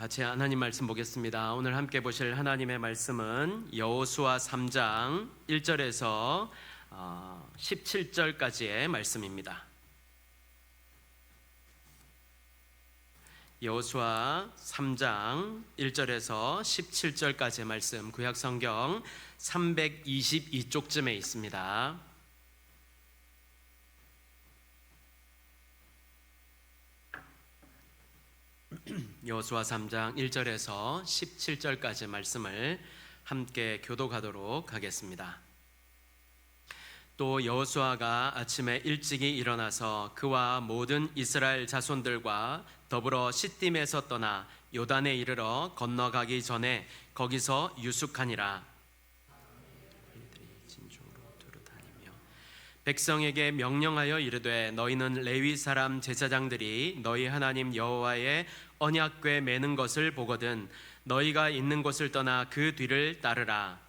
같이 하나님 말씀 보겠습니다. 오늘 함께 보실 하나님의 말씀은 여호수아 3장 1절에서 17절까지의 말씀입니다. 여호수아 3장 1절에서 17절까지의 말씀, 구약성경 322쪽쯤에 있습니다. 여호수아 3장 1절에서 17절까지 말씀을 함께 교독하도록 하겠습니다. 또 여호수아가 아침에 일찍이 일어나서 그와 모든 이스라엘 자손들과 더불어 시딤에서 떠나 요단에 이르러 건너가기 전에 거기서 유숙하니라. 백성에게 명령하여 이르되 너희는 레위 사람 제사장들이 너희 하나님 여호와의 언약궤 매는 것을 보거든 너희가 있는 곳을 떠나 그 뒤를 따르라.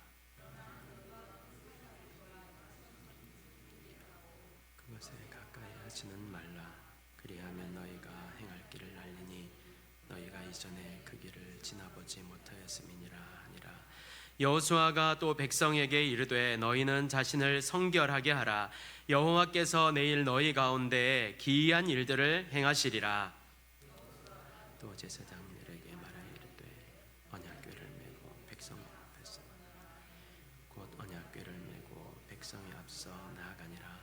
그것에 가까이 하지는 말라. 그리하면 너희가 행할 길을 알리니 너희가 이전에 그 길을 지나보지 못하였음이니라 하니라. 여호수아가 또 백성에게 이르되 너희는 자신을 성결하게 하라. 여호와께서 내일 너희 가운데 기이한 일들을 행하시리라. 또 제사장들에게 말하여 이르되 언약궤를 메고 백성 앞에서 곧 언약궤를 메고 백성의 앞서 나아가니라.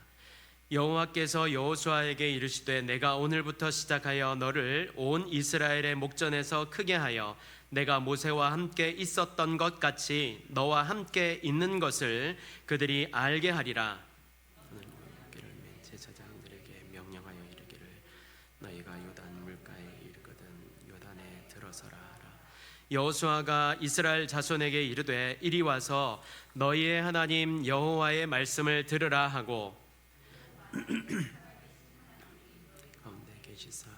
여호와께서 여호수아에게 이르시되 내가 오늘부터 시작하여 너를 온 이스라엘의 목전에서 크게 하여 내가 모세와 함께 있었던 것 같이 너와 함께 있는 것을 그들이 알게 하리라. 언약궤를 맨 제사장들에게 명령하여 이르기를 너희가 요단 물가에 이르거든 요단에 들어서라 하라. 여호수아가 이스라엘 자손에게 이르되 이리 와서 너희의 하나님 여호와의 말씀을 들으라 하고 가운데 계시사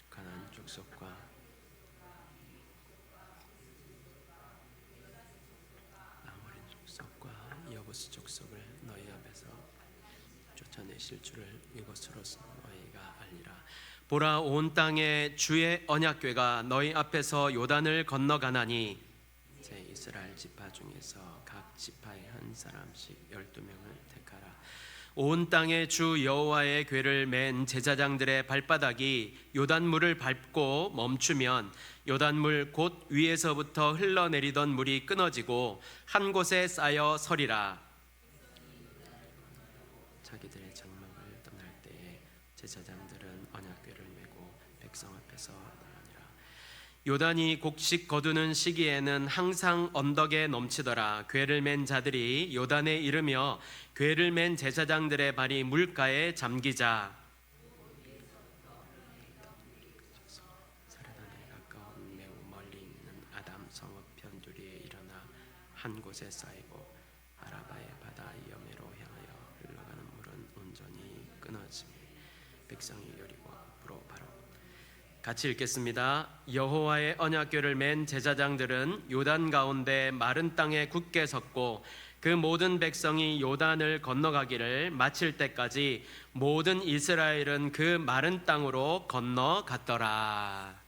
가나안 족속과 아모리 족속과 여부스 족속을 너희 앞에서 쫓아내실 줄을 이것으로서 너희가 알리라. 보라, 온 땅에 주의 언약궤가 너희 앞에서 요단을 건너가나니 제 이스라엘 지파 중에서 각 지파에 한 사람씩 12명을 택하라. 온 땅에 주 여호와의 궤를 맨 제사장들의 발바닥이 요단물을 밟고 멈추면 요단물 곧 위에서부터 흘러내리던 물이 끊어지고 한 곳에 쌓여 서리라. 자기들의 장막을 떠날 때에 제사장들은 언약궤를 메고 백성 앞에서 나가니라. 요단이 곡식 거두는 시기에는 항상 언덕에 넘치더라. 궤를 맨 자들이 요단에 이르며 궤를 맨 제사장들의 발이 물가에 잠기자 사르단에 가까운 매우 멀리 있는 아담 성읍 편두리에 일어나 한 곳에 쌓이고 아라바의 바다 여매로 향하여 흘러가는 물은 온전히 끊어지며 백성이 여리고 앞으로 바로 같이 읽겠습니다. 여호와의 언약궤를 맨 제사장들은 요단 가운데 마른 땅에 굳게 섰고 그 모든 백성이 요단을 건너가기를 마칠 때까지 모든 이스라엘은 그 마른 땅으로 건너갔더라.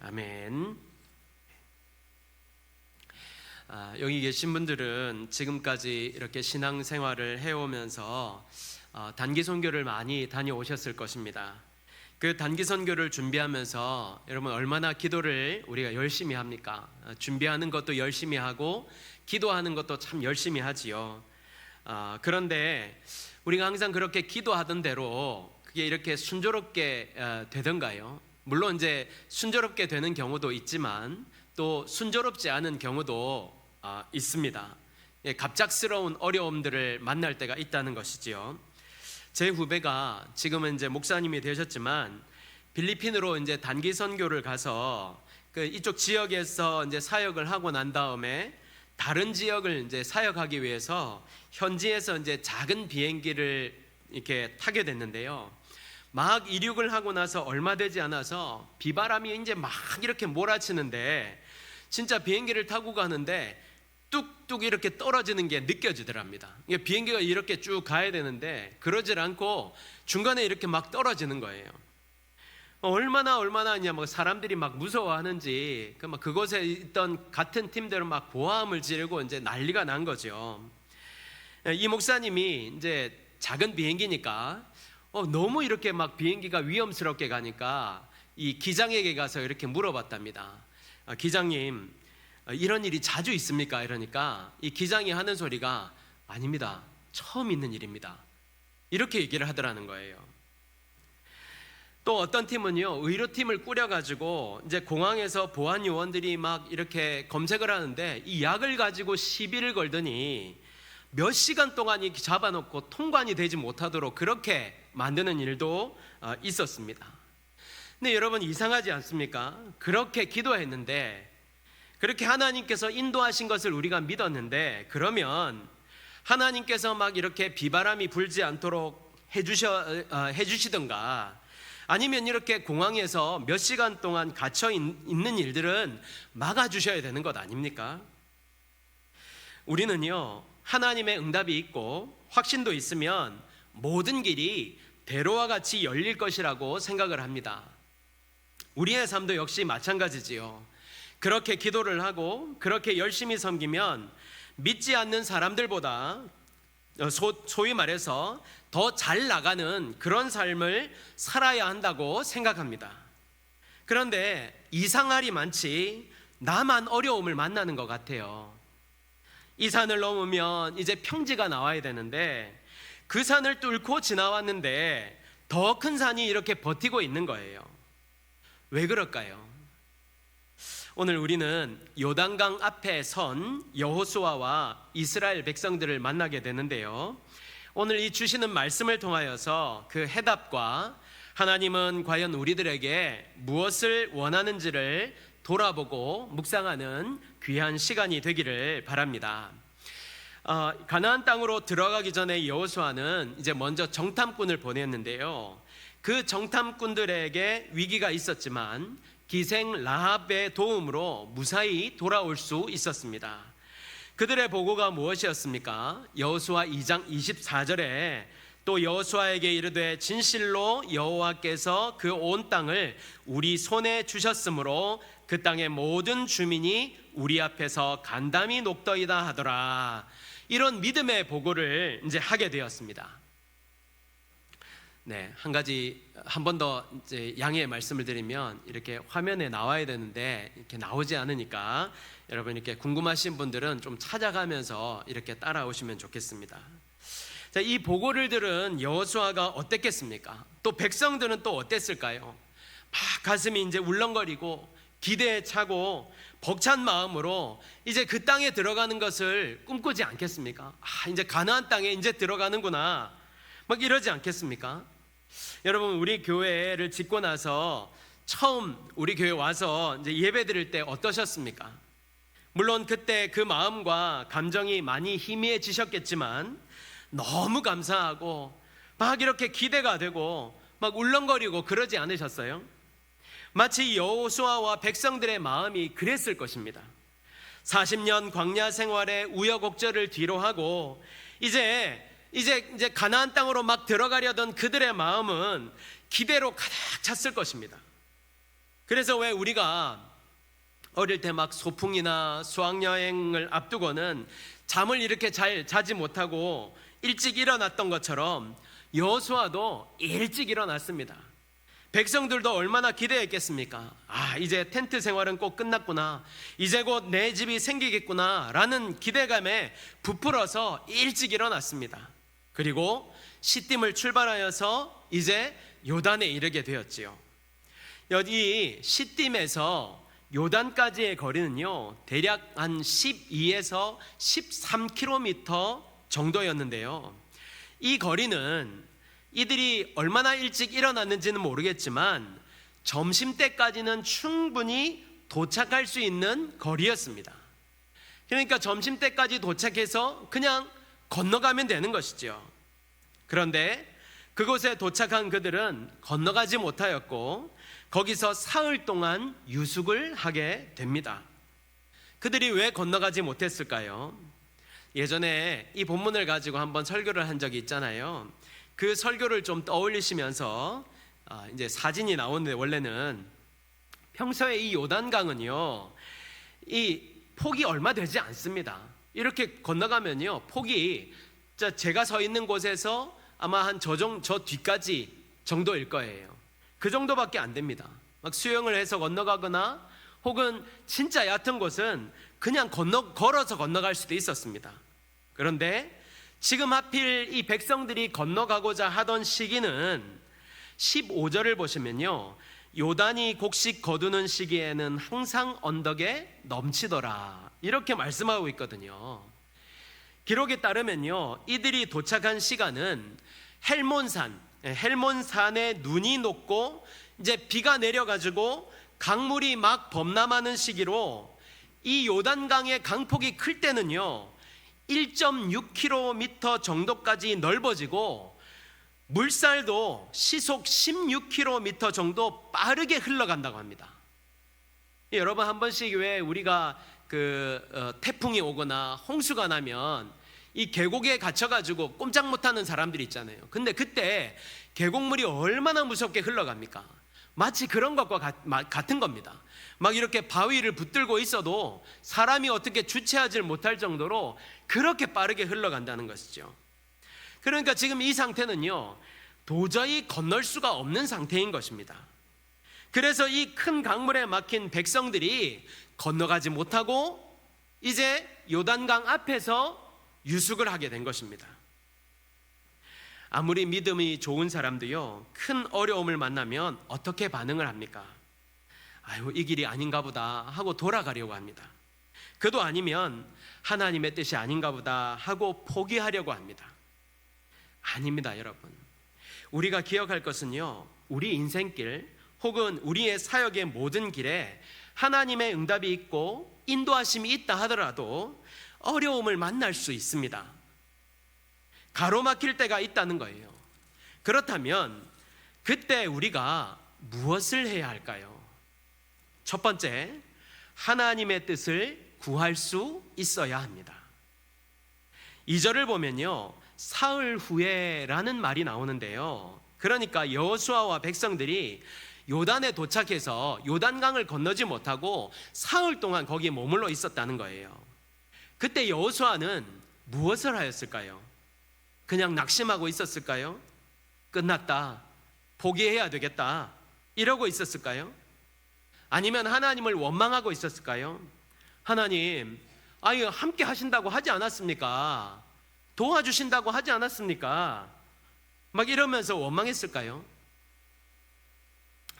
아멘. 여기 계신 분들은 지금까지 이렇게 신앙생활을 해오면서 단기 선교를 많이 다녀오셨을 것입니다. 그 단기 선교를 준비하면서 여러분 얼마나 기도를 우리가 열심히 합니까? 준비하는 것도 열심히 하고 기도하는 것도 참 열심히 하지요. 그런데 우리가 항상 그렇게 기도하던 대로 그게 이렇게 순조롭게 되던가요? 물론 이제 순조롭게 되는 경우도 있지만 또 순조롭지 않은 경우도 있습니다. 갑작스러운 어려움들을 만날 때가 있다는 것이지요. 제 후배가 지금은 이제 목사님이 되셨지만 필리핀으로 이제 단기 선교를 가서 그 이쪽 지역에서 이제 사역을 하고 난 다음에 다른 지역을 이제 사역하기 위해서 현지에서 이제 작은 비행기를 이렇게 타게 됐는데요. 막 이륙을 하고 나서 얼마 되지 않아서 비바람이 이제 막 이렇게 몰아치는데 진짜 비행기를 타고 가는데 뚝뚝 이렇게 떨어지는 게 느껴지더랍니다. 비행기가 이렇게 쭉 가야 되는데 그러질 않고 중간에 이렇게 막 떨어지는 거예요. 얼마나 이제 뭐 사람들이 막 무서워하는지 그곳에 있던 같은 팀들은 막 보함을 지르고 이제 난리가 난 거죠. 이 목사님이 이제 작은 비행기니까 너무 이렇게 막 비행기가 위험스럽게 가니까 이 기장에게 가서 이렇게 물어봤답니다. 기장님, 이런 일이 자주 있습니까? 이러니까 이 기장이 하는 소리가 아닙니다. 처음 있는 일입니다. 이렇게 얘기를 하더라는 거예요. 또 어떤 팀은요, 의료팀을 꾸려가지고 이제 공항에서 보안 요원들이 막 이렇게 검색을 하는데 이 약을 가지고 시비를 걸더니 몇 시간 동안 이렇게 잡아놓고 통관이 되지 못하도록 그렇게 만드는 일도 있었습니다. 근데 여러분, 이상하지 않습니까? 그렇게 기도했는데, 그렇게 하나님께서 인도하신 것을 우리가 믿었는데, 그러면 하나님께서 막 이렇게 비바람이 불지 않도록 해주시던가, 아니면 이렇게 공항에서 몇 시간 동안 갇혀 있는 일들은 막아주셔야 되는 것 아닙니까? 우리는요, 하나님의 응답이 있고 확신도 있으면 모든 길이 대로와 같이 열릴 것이라고 생각을 합니다. 우리의 삶도 역시 마찬가지지요. 그렇게 기도를 하고 그렇게 열심히 섬기면 믿지 않는 사람들보다 소위 말해서 더 잘 나가는 그런 삶을 살아야 한다고 생각합니다. 그런데 이상할이 많지 나만 어려움을 만나는 것 같아요. 이 산을 넘으면 이제 평지가 나와야 되는데 그 산을 뚫고 지나왔는데 더 큰 산이 이렇게 버티고 있는 거예요. 왜 그럴까요? 오늘 우리는 요단강 앞에 선 여호수아와 이스라엘 백성들을 만나게 되는데요, 오늘 이 주시는 말씀을 통하여서 그 해답과 하나님은 과연 우리들에게 무엇을 원하는지를 돌아보고 묵상하는 귀한 시간이 되기를 바랍니다. 가나안 땅으로 들어가기 전에 여호수아는 이제 먼저 정탐꾼을 보냈는데요, 그 정탐꾼들에게 위기가 있었지만 기생 라합의 도움으로 무사히 돌아올 수 있었습니다. 그들의 보고가 무엇이었습니까? 여호수아 2장 24절에 또 여호수아에게 이르되 진실로 여호와께서 그 온 땅을 우리 손에 주셨으므로 그 땅의 모든 주민이 우리 앞에서 간담이 녹더이다 하더라. 이런 믿음의 보고를 이제 하게 되었습니다. 네, 한 번 더 이제 양해의 말씀을 드리면 이렇게 화면에 나와야 되는데 이렇게 나오지 않으니까 여러분 이렇게 궁금하신 분들은 좀 찾아가면서 이렇게 따라오시면 좋겠습니다. 자, 이 보고를 들은 여호수아가 어땠겠습니까? 또 백성들은 또 어땠을까요? 막 가슴이 이제 울렁거리고 기대에 차고 벅찬 마음으로 이제 그 땅에 들어가는 것을 꿈꾸지 않겠습니까? 이제 가나안 땅에 이제 들어가는구나, 막 이러지 않겠습니까? 여러분, 우리 교회를 짓고 나서 처음 우리 교회 와서 이제 예배 드릴 때 어떠셨습니까? 물론 그때 그 마음과 감정이 많이 희미해지셨겠지만 너무 감사하고 막 이렇게 기대가 되고 막 울렁거리고 그러지 않으셨어요? 마치 여호수아와 백성들의 마음이 그랬을 것입니다. 40년 광야 생활의 우여곡절을 뒤로하고 이제 가나안 땅으로 막 들어가려던 그들의 마음은 기대로 가득 찼을 것입니다. 그래서 왜 우리가 어릴 때 막 소풍이나 수학여행을 앞두고는 잠을 이렇게 잘 자지 못하고 일찍 일어났던 것처럼 여호수아도 일찍 일어났습니다. 백성들도 얼마나 기대했겠습니까? 이제 텐트 생활은 꼭 끝났구나, 이제 곧 내 집이 생기겠구나 라는 기대감에 부풀어서 일찍 일어났습니다. 그리고 시딤을 출발하여서 이제 요단에 이르게 되었지요. 여기 시딤에서 요단까지의 거리는요, 대략 한 12에서 13km 정도였는데요, 이 거리는 이들이 얼마나 일찍 일어났는지는 모르겠지만 점심때까지는 충분히 도착할 수 있는 거리였습니다. 그러니까 점심때까지 도착해서 그냥 건너가면 되는 것이죠. 그런데 그곳에 도착한 그들은 건너가지 못하였고 거기서 사흘 동안 유숙을 하게 됩니다. 그들이 왜 건너가지 못했을까요? 예전에 이 본문을 가지고 한번 설교를 한 적이 있잖아요. 그 설교를 좀 떠올리시면서 이제 사진이 나오는데, 원래는 평소에 이 요단강은요, 이 폭이 얼마 되지 않습니다. 이렇게 건너가면요, 폭이 제가 서 있는 곳에서 아마 한 저 뒤까지 정도일 거예요. 그 정도밖에 안 됩니다. 막 수영을 해서 건너가거나 혹은 진짜 얕은 곳은 그냥 걸어서 건너갈 수도 있었습니다. 그런데 지금 하필 이 백성들이 건너가고자 하던 시기는 15절을 보시면요, 요단이 곡식 거두는 시기에는 항상 언덕에 넘치더라, 이렇게 말씀하고 있거든요. 기록에 따르면요, 이들이 도착한 시간은 헬몬산에 눈이 녹고 이제 비가 내려가지고 강물이 막 범람하는 시기로, 이 요단강의 강폭이 클 때는요 1.6km 정도까지 넓어지고 물살도 시속 16km 정도 빠르게 흘러간다고 합니다. 여러분, 한 번씩 왜 우리가 태풍이 오거나 홍수가 나면 이 계곡에 갇혀가지고 꼼짝 못하는 사람들이 있잖아요. 근데 그때 계곡물이 얼마나 무섭게 흘러갑니까? 마치 그런 것과 같은 겁니다. 막 이렇게 바위를 붙들고 있어도 사람이 어떻게 주체하지 못할 정도로 그렇게 빠르게 흘러간다는 것이죠. 그러니까 지금 이 상태는요 도저히 건널 수가 없는 상태인 것입니다. 그래서 이 큰 강물에 막힌 백성들이 건너가지 못하고 이제 요단강 앞에서 유숙을 하게 된 것입니다. 아무리 믿음이 좋은 사람도요 큰 어려움을 만나면 어떻게 반응을 합니까? 아유, 이 길이 아닌가 보다 하고 돌아가려고 합니다. 그도 아니면 하나님의 뜻이 아닌가 보다 하고 포기하려고 합니다. 아닙니다, 여러분. 우리가 기억할 것은요, 우리 인생길 혹은 우리의 사역의 모든 길에 하나님의 응답이 있고 인도하심이 있다 하더라도 어려움을 만날 수 있습니다. 가로막힐 때가 있다는 거예요. 그렇다면 그때 우리가 무엇을 해야 할까요? 첫 번째, 하나님의 뜻을 구할 수 있어야 합니다. 2절을 보면요, 사흘 후에라는 말이 나오는데요, 그러니까 여호수아와 백성들이 요단에 도착해서 요단강을 건너지 못하고 사흘 동안 거기에 머물러 있었다는 거예요. 그때 여호수아는 무엇을 하였을까요? 그냥 낙심하고 있었을까요? 끝났다, 포기해야 되겠다, 이러고 있었을까요? 아니면 하나님을 원망하고 있었을까요? 하나님, 함께 하신다고 하지 않았습니까? 도와주신다고 하지 않았습니까? 막 이러면서 원망했을까요?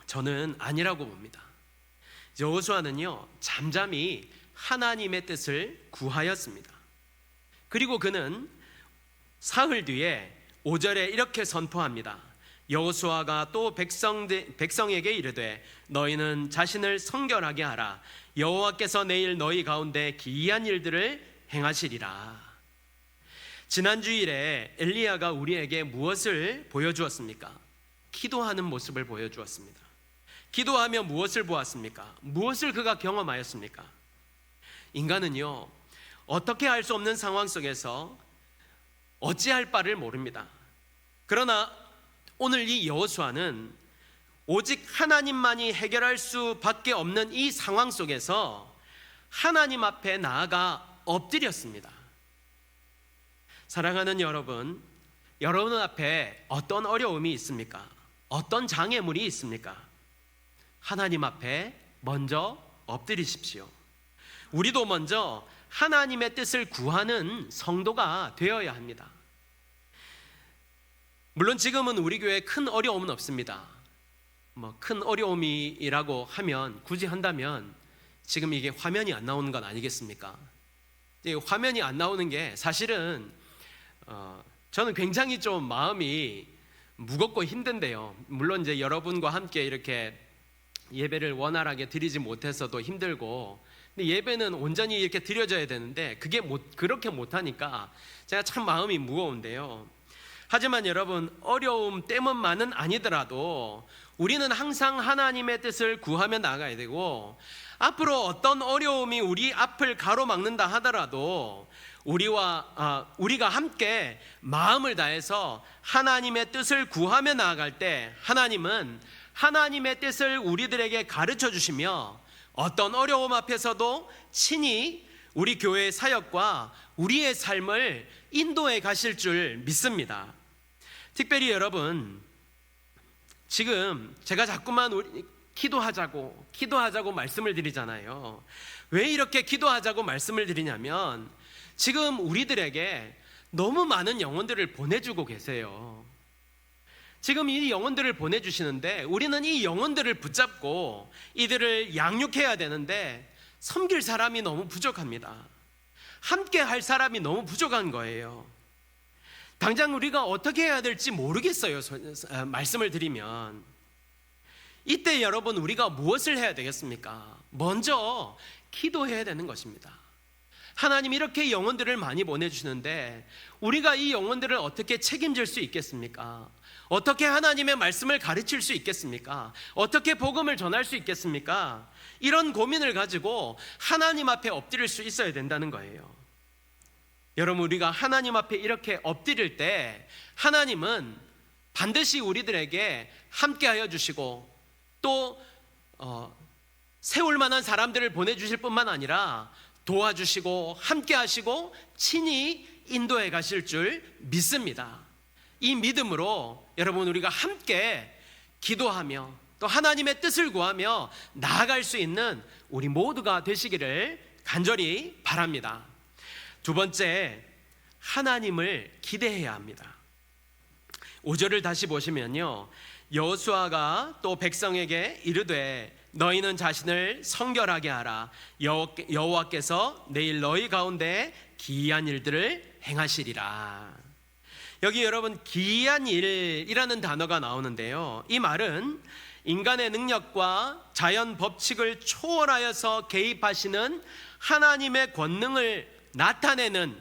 저는 아니라고 봅니다. 여호수아는요 잠잠히 하나님의 뜻을 구하였습니다. 그리고 그는 사흘 뒤에 5절에 이렇게 선포합니다. 여호수아가 또 백성에게 이르되 너희는 자신을 성결하게 하라. 여호와께서 내일 너희 가운데 기이한 일들을 행하시리라. 지난 주일에 엘리야가 우리에게 무엇을 보여주었습니까? 기도하는 모습을 보여주었습니다. 기도하며 무엇을 보았습니까? 무엇을 그가 경험하였습니까? 인간은요 어떻게 할 수 없는 상황 속에서 어찌할 바를 모릅니다. 그러나 오늘 이 여호수아는 오직 하나님만이 해결할 수밖에 없는 이 상황 속에서 하나님 앞에 나아가 엎드렸습니다. 사랑하는 여러분, 여러분 앞에 어떤 어려움이 있습니까? 어떤 장애물이 있습니까? 하나님 앞에 먼저 엎드리십시오. 우리도 먼저 하나님의 뜻을 구하는 성도가 되어야 합니다. 물론 지금은 우리 교회에 큰 어려움은 없습니다. 큰 어려움이라고 하면, 굳이 한다면 지금 이게 화면이 안 나오는 건 아니겠습니까? 화면이 안 나오는 게 사실은 저는 굉장히 좀 마음이 무겁고 힘든데요. 물론 이제 여러분과 함께 이렇게 예배를 원활하게 드리지 못해서도 힘들고, 근데 예배는 온전히 이렇게 드려져야 되는데 그게 그렇게 못하니까 제가 참 마음이 무거운데요. 하지만 여러분, 어려움 때문만은 아니더라도 우리는 항상 하나님의 뜻을 구하며 나아가야 되고, 앞으로 어떤 어려움이 우리 앞을 가로막는다 하더라도 우리가 함께 마음을 다해서 하나님의 뜻을 구하며 나아갈 때 하나님은 하나님의 뜻을 우리들에게 가르쳐 주시며 어떤 어려움 앞에서도 친히 우리 교회의 사역과 우리의 삶을 인도해 가실 줄 믿습니다. 특별히 여러분, 지금 제가 자꾸만 기도하자고 말씀을 드리잖아요. 왜 이렇게 기도하자고 말씀을 드리냐면, 지금 우리들에게 너무 많은 영혼들을 보내주고 계세요. 지금 이 영혼들을 보내주시는데 우리는 이 영혼들을 붙잡고 이들을 양육해야 되는데 섬길 사람이 너무 부족합니다. 함께 할 사람이 너무 부족한 거예요. 당장 우리가 어떻게 해야 될지 모르겠어요. 말씀을 드리면, 이때 여러분, 우리가 무엇을 해야 되겠습니까? 먼저 기도해야 되는 것입니다. 하나님 이렇게 영혼들을 많이 보내주시는데 우리가 이 영혼들을 어떻게 책임질 수 있겠습니까? 어떻게 하나님의 말씀을 가르칠 수 있겠습니까? 어떻게 복음을 전할 수 있겠습니까? 이런 고민을 가지고 하나님 앞에 엎드릴 수 있어야 된다는 거예요. 여러분, 우리가 하나님 앞에 이렇게 엎드릴 때 하나님은 반드시 우리들에게 함께하여 주시고 또 세울 만한 사람들을 보내주실 뿐만 아니라 도와주시고 함께하시고 친히 인도해 가실 줄 믿습니다. 이 믿음으로 여러분, 우리가 함께 기도하며 또 하나님의 뜻을 구하며 나아갈 수 있는 우리 모두가 되시기를 간절히 바랍니다. 두 번째, 하나님을 기대해야 합니다. 5절을 다시 보시면요, 여호수아가 또 백성에게 이르되 너희는 자신을 성결하게 하라. 여호와께서 내일 너희 가운데 기이한 일들을 행하시리라. 여기 여러분, 기이한 일이라는 단어가 나오는데요, 이 말은 인간의 능력과 자연 법칙을 초월하여서 개입하시는 하나님의 권능을 나타내는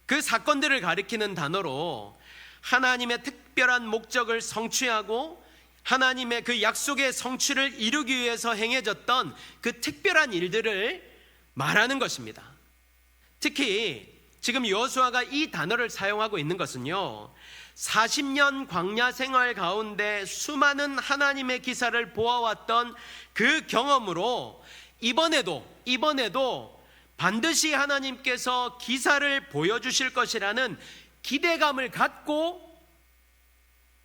그 사건들을 가리키는 단어로, 하나님의 특별한 목적을 성취하고 하나님의 그 약속의 성취를 이루기 위해서 행해졌던 그 특별한 일들을 말하는 것입니다. 특히 지금 여호수아가 이 단어를 사용하고 있는 것은요, 40년 광야 생활 가운데 수많은 하나님의 기사를 보아왔던 그 경험으로 이번에도 반드시 하나님께서 기사를 보여주실 것이라는 기대감을 갖고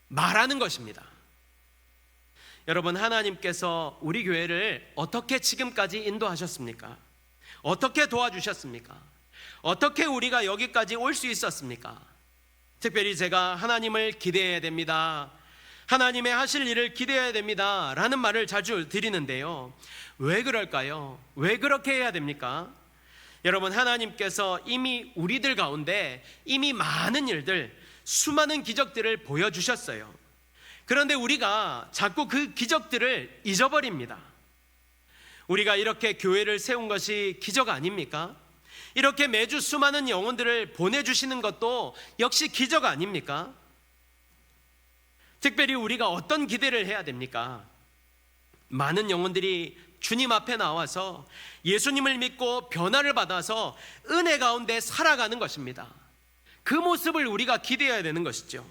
말하는 것입니다. 여러분, 하나님께서 우리 교회를 어떻게 지금까지 인도하셨습니까? 어떻게 도와주셨습니까? 어떻게 우리가 여기까지 올 수 있었습니까? 특별히 제가 하나님을 기대해야 됩니다, 하나님의 하실 일을 기대해야 됩니다 라는 말을 자주 드리는데요, 왜 그럴까요? 왜 그렇게 해야 됩니까? 여러분, 하나님께서 이미 우리들 가운데 이미 많은 일들, 수많은 기적들을 보여주셨어요. 그런데 우리가 자꾸 그 기적들을 잊어버립니다. 우리가 이렇게 교회를 세운 것이 기적 아닙니까? 이렇게 매주 수많은 영혼들을 보내주시는 것도 역시 기적 아닙니까? 특별히 우리가 어떤 기대를 해야 됩니까? 많은 영혼들이 주님 앞에 나와서 예수님을 믿고 변화를 받아서 은혜 가운데 살아가는 것입니다. 그 모습을 우리가 기대해야 되는 것이죠.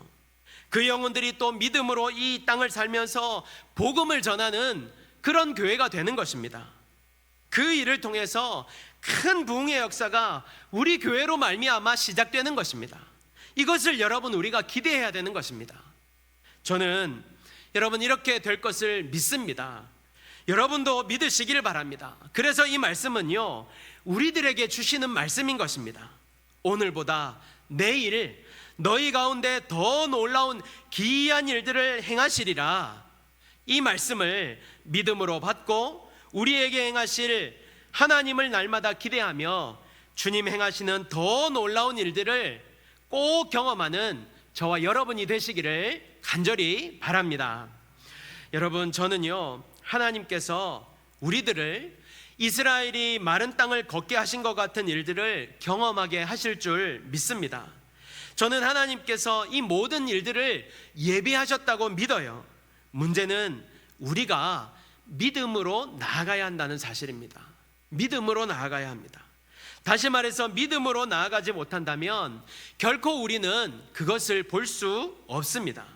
그 영혼들이 또 믿음으로 이 땅을 살면서 복음을 전하는 그런 교회가 되는 것입니다. 그 일을 통해서 큰 부흥의 역사가 우리 교회로 말미암아 시작되는 것입니다. 이것을 여러분, 우리가 기대해야 되는 것입니다. 저는 여러분, 이렇게 될 것을 믿습니다. 여러분도 믿으시기를 바랍니다. 그래서 이 말씀은요, 우리들에게 주시는 말씀인 것입니다. 오늘보다 내일 너희 가운데 더 놀라운 기이한 일들을 행하시리라. 이 말씀을 믿음으로 받고 우리에게 행하실 하나님을 날마다 기대하며 주님 행하시는 더 놀라운 일들을 꼭 경험하는 저와 여러분이 되시기를 간절히 바랍니다. 여러분, 저는요, 하나님께서 우리들을 이스라엘이 마른 땅을 걷게 하신 것 같은 일들을 경험하게 하실 줄 믿습니다. 저는 하나님께서 이 모든 일들을 예비하셨다고 믿어요. 문제는 우리가 믿음으로 나아가야 한다는 사실입니다. 믿음으로 나아가야 합니다. 다시 말해서 믿음으로 나아가지 못한다면 결코 우리는 그것을 볼 수 없습니다.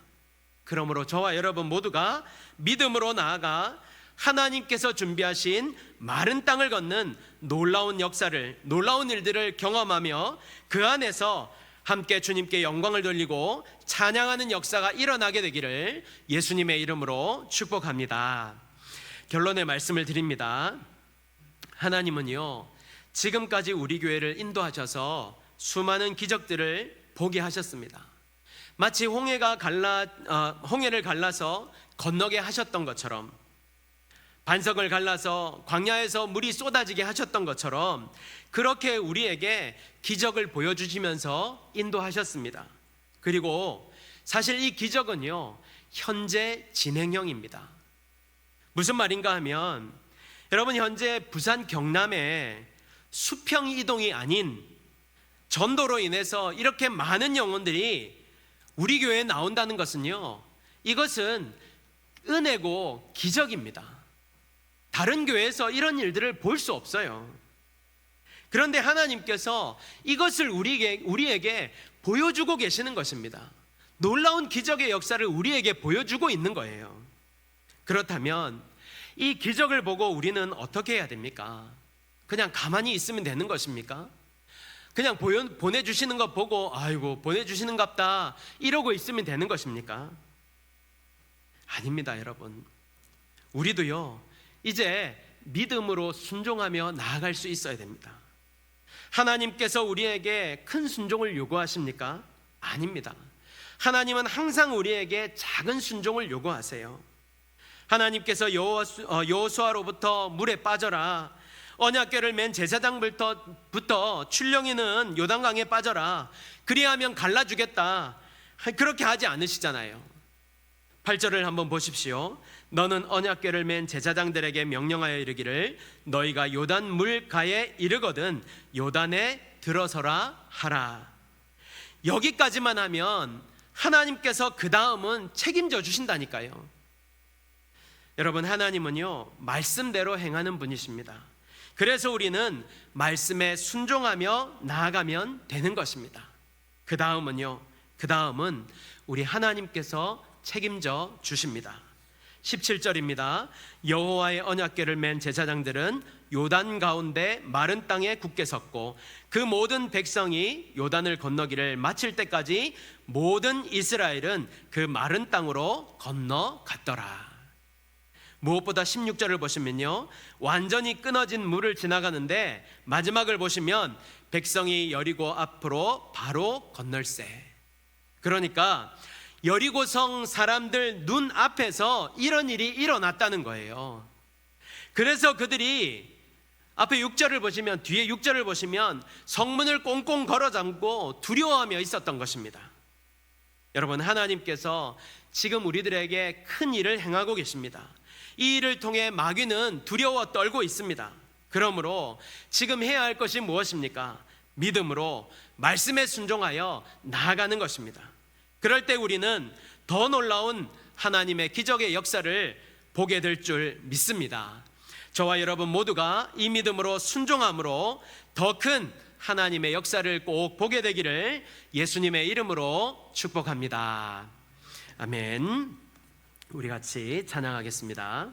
그러므로 저와 여러분 모두가 믿음으로 나아가 하나님께서 준비하신 마른 땅을 걷는 놀라운 역사를, 놀라운 일들을 경험하며 그 안에서 함께 주님께 영광을 돌리고 찬양하는 역사가 일어나게 되기를 예수님의 이름으로 축복합니다. 결론의 말씀을 드립니다. 하나님은요, 지금까지 우리 교회를 인도하셔서 수많은 기적들을 보게 하셨습니다. 마치 홍해를 갈라서 건너게 하셨던 것처럼, 반석을 갈라서 광야에서 물이 쏟아지게 하셨던 것처럼 그렇게 우리에게 기적을 보여주시면서 인도하셨습니다. 그리고 사실 이 기적은요, 현재 진행형입니다. 무슨 말인가 하면, 여러분, 현재 부산 경남에 수평 이동이 아닌 전도로 인해서 이렇게 많은 영혼들이 우리 교회에 나온다는 것은요, 이것은 은혜고 기적입니다. 다른 교회에서 이런 일들을 볼 수 없어요. 그런데 하나님께서 이것을 우리에게 보여주고 계시는 것입니다. 놀라운 기적의 역사를 우리에게 보여주고 있는 거예요. 그렇다면 이 기적을 보고 우리는 어떻게 해야 됩니까? 그냥 가만히 있으면 되는 것입니까? 그냥 보내주시는 것 보고 아이고 보내주시는갑다 이러고 있으면 되는 것입니까? 아닙니다, 여러분. 우리도요, 이제 믿음으로 순종하며 나아갈 수 있어야 됩니다. 하나님께서 우리에게 큰 순종을 요구하십니까? 아닙니다. 하나님은 항상 우리에게 작은 순종을 요구하세요. 하나님께서 여호수아로부터 물에 빠져라, 언약궤를 맨 제사장부터 출령이는 요단강에 빠져라, 그리하면 갈라주겠다, 그렇게 하지 않으시잖아요. 8절을 한번 보십시오. 너는 언약궤를 맨 제사장들에게 명령하여 이르기를 너희가 요단 물가에 이르거든 요단에 들어서라 하라. 여기까지만 하면 하나님께서 그 다음은 책임져 주신다니까요. 여러분, 하나님은요, 말씀대로 행하는 분이십니다. 그래서 우리는 말씀에 순종하며 나아가면 되는 것입니다. 그 다음은 우리 하나님께서 책임져 주십니다. 17절입니다. 여호와의 언약궤를 맨 제사장들은 요단 가운데 마른 땅에 굳게 섰고 그 모든 백성이 요단을 건너기를 마칠 때까지 모든 이스라엘은 그 마른 땅으로 건너갔더라. 무엇보다 16절을 보시면요, 완전히 끊어진 물을 지나가는데 마지막을 보시면 백성이 여리고 앞으로 바로 건널세. 그러니까 여리고성 사람들 눈 앞에서 이런 일이 일어났다는 거예요. 그래서 그들이 앞에 6절을 보시면, 뒤에 6절을 보시면 성문을 꽁꽁 걸어 잠고 두려워하며 있었던 것입니다. 여러분, 하나님께서 지금 우리들에게 큰 일을 행하고 계십니다. 이 일을 통해 마귀는 두려워 떨고 있습니다. 그러므로 지금 해야 할 것이 무엇입니까? 믿음으로 말씀에 순종하여 나아가는 것입니다. 그럴 때 우리는 더 놀라운 하나님의 기적의 역사를 보게 될 줄 믿습니다. 저와 여러분 모두가 이 믿음으로 순종함으로 더 큰 하나님의 역사를 꼭 보게 되기를 예수님의 이름으로 축복합니다. 아멘. 우리 같이 찬양하겠습니다.